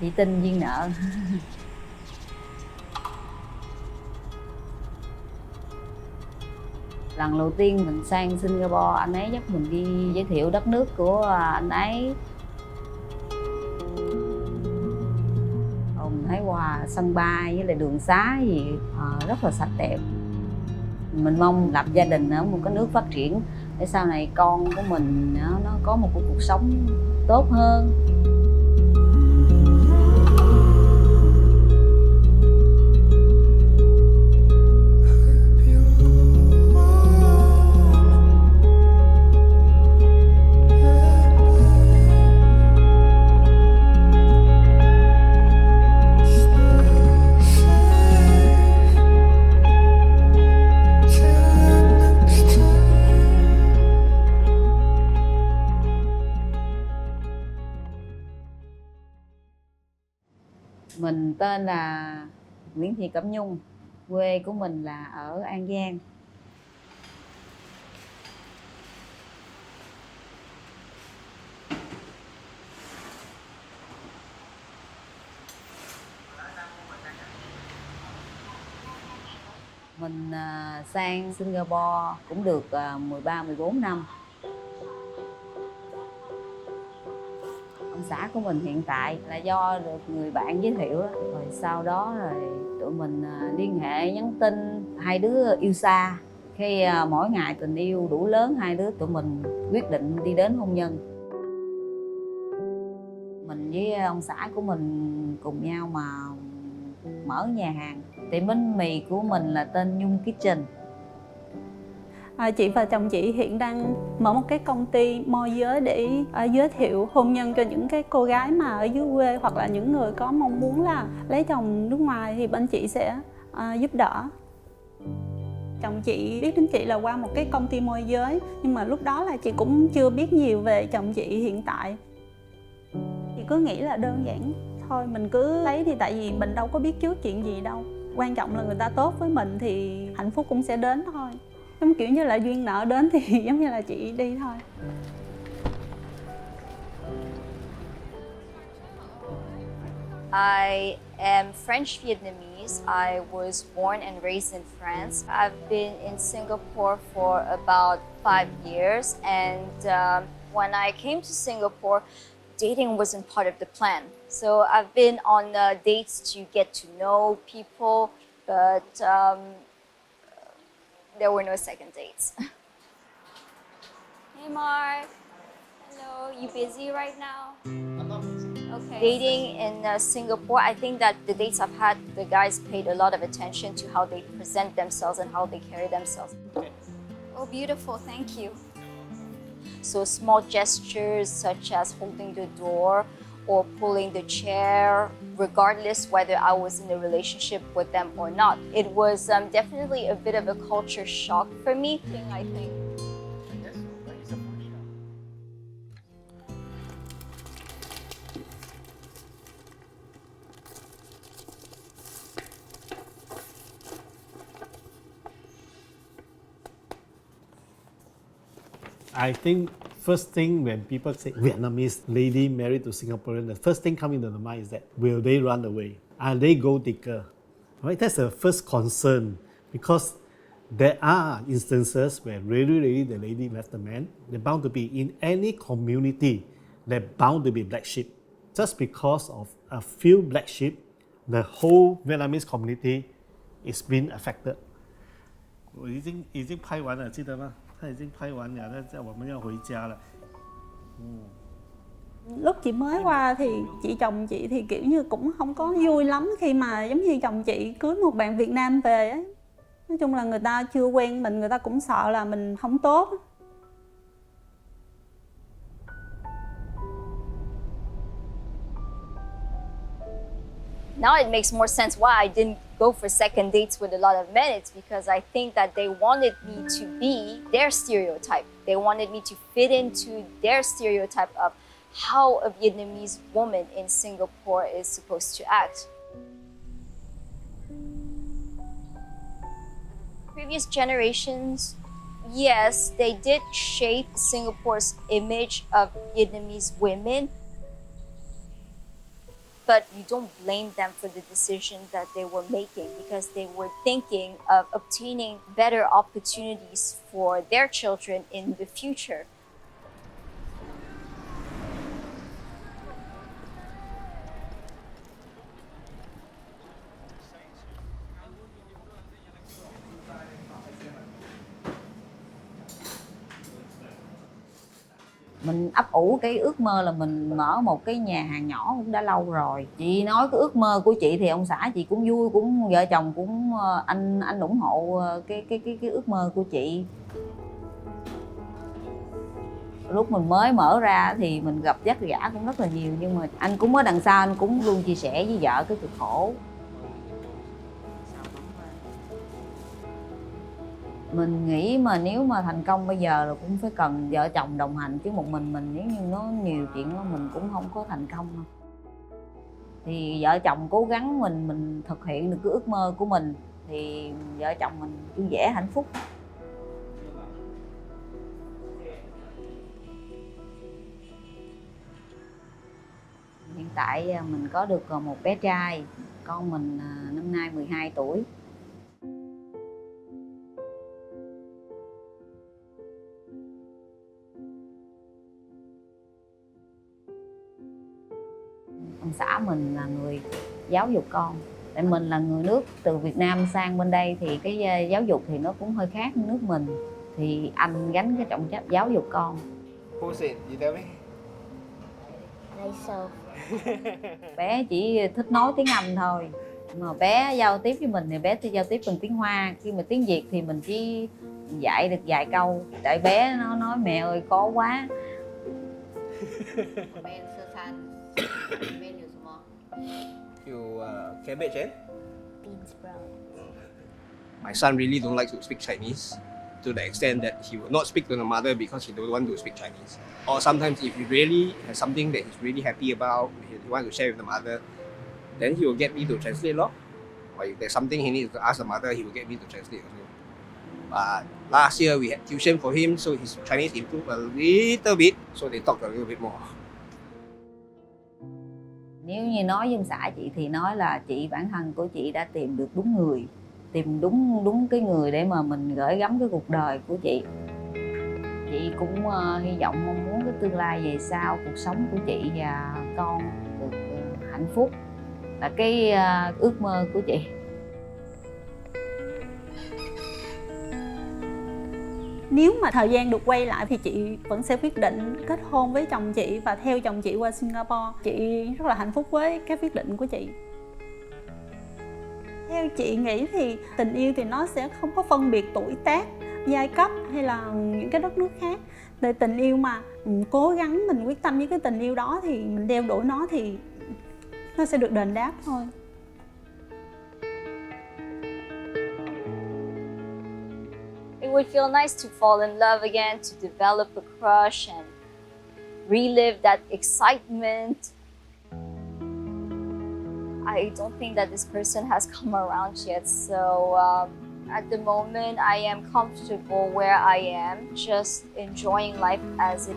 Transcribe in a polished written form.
Chị Tình duyên nợ. Lần đầu tiên mình sang Singapore, anh ấy dắt mình đi giới thiệu đất nước của anh ấy. Mình thấy qua sân bay với lại đường xá gì rất là sạch đẹp. Mình mong lập gia đình ở một cái nước phát triển để sau này con của mình nó có một cuộc sống tốt hơn. Mình tên là Nguyễn Thị Cẩm Nhung, quê của mình là ở An Giang. Mình sang Singapore cũng được 13-14 năm. Ông xã của mình hiện tại là do được người bạn giới thiệu đó. Rồi sau đó rồi tụi mình liên hệ nhắn tin, hai đứa yêu xa. Khi mỗi ngày tình yêu đủ lớn, hai đứa tụi mình quyết định đi đến hôn nhân. Mình với ông xã của mình cùng nhau mà mở nhà hàng. Tiệm bánh mì của mình là tên Nhung Kitchen. Chị và chồng chị hiện đang mở một cái công ty môi giới để giới thiệu hôn nhân cho những cái cô gái mà ở dưới quê hoặc là những người có mong muốn là lấy chồng nước ngoài thì bên chị sẽ giúp đỡ. Chồng chị biết đến chị là qua một cái công ty môi giới, nhưng mà lúc đó là chị cũng chưa biết nhiều về chồng chị hiện tại. Chị cứ nghĩ là đơn giản thôi, mình cứ lấy thì tại vì mình đâu có biết trước chuyện gì đâu. Quan trọng là người ta tốt với mình thì hạnh phúc cũng sẽ đến thôi. Giống kiểu như là duyên nợ đến thì giống như là chị đi thôi. I am French Vietnamese. I was born and raised in France. I've been in Singapore for about 5 years, and when I came to Singapore, dating wasn't part of the plan. So I've been on dates to get to know people, but there were no second dates. Hey Mark, hello, you busy right now? I'm not busy. Okay. Dating in Singapore, I think that the dates I've had, the guys paid a lot of attention to how they present themselves and how they carry themselves. Okay. Oh, beautiful, thank you. So small gestures such as holding the door or pulling the chair, regardless whether I was in a relationship with them or not. It was definitely a bit of a culture shock for me, I think. Yes, that is a foodie now. I think first thing when people say Vietnamese lady married to Singaporean, the first thing coming to the mind is that will they run away? Are they gold digger? Right? That's the first concern, because there are instances where really the lady left the man. They're bound to be in any community. They're bound to be black sheep. Just because of a few black sheep, the whole Vietnamese community is being affected. 我已经拍完了，记得吗？他已經拍完了，那我們要回家了。Lúc chị mới qua thì chị chồng chị thì kiểu như cũng không có vui lắm khi mà giống như chồng chị cưới một bạn Việt Nam về ấy. Nói chung là người ta chưa quen mình, người ta cũng sợ là mình không tốt. Now it makes more sense why I didn't go for second dates with a lot of men. It's because I think that they wanted me to be their stereotype. They wanted me to fit into their stereotype of how a Vietnamese woman in Singapore is supposed to act. Previous generations, yes, they did shape Singapore's image of Vietnamese women. but you don't blame them for the decision that they were making because they were thinking of obtaining better opportunities for their children in the future. Mình ấp ủ cái ước mơ là mình mở một cái nhà hàng nhỏ cũng đã lâu rồi. Chị nói cái ước mơ của chị thì ông xã chị cũng vui, cũng vợ chồng cũng anh ủng hộ cái ước mơ của chị. Lúc mình mới mở ra thì mình gặp vất vả cũng rất là nhiều, nhưng mà anh cũng ở đằng sau, anh cũng luôn chia sẻ với vợ cái cực khổ. Mình nghĩ mà nếu mà thành công bây giờ là cũng phải cần vợ chồng đồng hành, chứ một mình nếu như nó nhiều chuyện đó mình cũng không có thành công đâu. Thì vợ chồng cố gắng mình thực hiện được cái ước mơ của mình thì vợ chồng mình vui vẻ hạnh phúc. Hiện tại mình có được một bé trai, con mình năm nay 12 tuổi. Ông xã mình là người giáo dục con. Tại mình là người nước từ Việt Nam sang bên đây thì cái giáo dục thì nó cũng hơi khác nước mình. Thì anh gánh cái trọng trách giáo dục con. Who said? You tell me. Myself. Bé chỉ thích nói tiếng Anh thôi. Mà bé giao tiếp với mình thì bé giao tiếp bằng tiếng Hoa. Khi mà tiếng Việt thì mình chỉ dạy được vài câu. Tại bé nó nói mẹ ơi khó quá. You cabbage and? Beans sprout. My son really don't like to speak Chinese to the extent that he will not speak to the mother because he don't want to speak Chinese. Or sometimes if he really has something that he's really happy about, he wants to share with the mother, then he will get me to translate lor. Or if there's something he needs to ask the mother, he will get me to translate also. But last year we had tuition for him, so his Chinese improved a little bit, so they talk a little bit more. Nếu như nói với ông xã chị thì nói là chị, bản thân của chị đã tìm được đúng người, tìm đúng cái người để mà mình gửi gắm cái cuộc đời của chị. Chị cũng hy vọng mong muốn cái tương lai về sau cuộc sống của chị và con được hạnh phúc là cái ước mơ của chị. Nếu mà thời gian được quay lại thì chị vẫn sẽ quyết định kết hôn với chồng chị và theo chồng chị qua Singapore. Chị rất là hạnh phúc với cái quyết định của chị. Theo chị nghĩ thì tình yêu thì nó sẽ không có phân biệt tuổi tác, giai cấp hay là những cái đất nước khác. Tại tình yêu mà cố gắng mình quyết tâm với cái tình yêu đó thì mình đeo đuổi nó thì nó sẽ được đền đáp thôi. It would feel nice to fall in love again, to develop a crush and relive that excitement. I don't think that this person has come around yet, so at the moment I am comfortable where I am, just enjoying life as it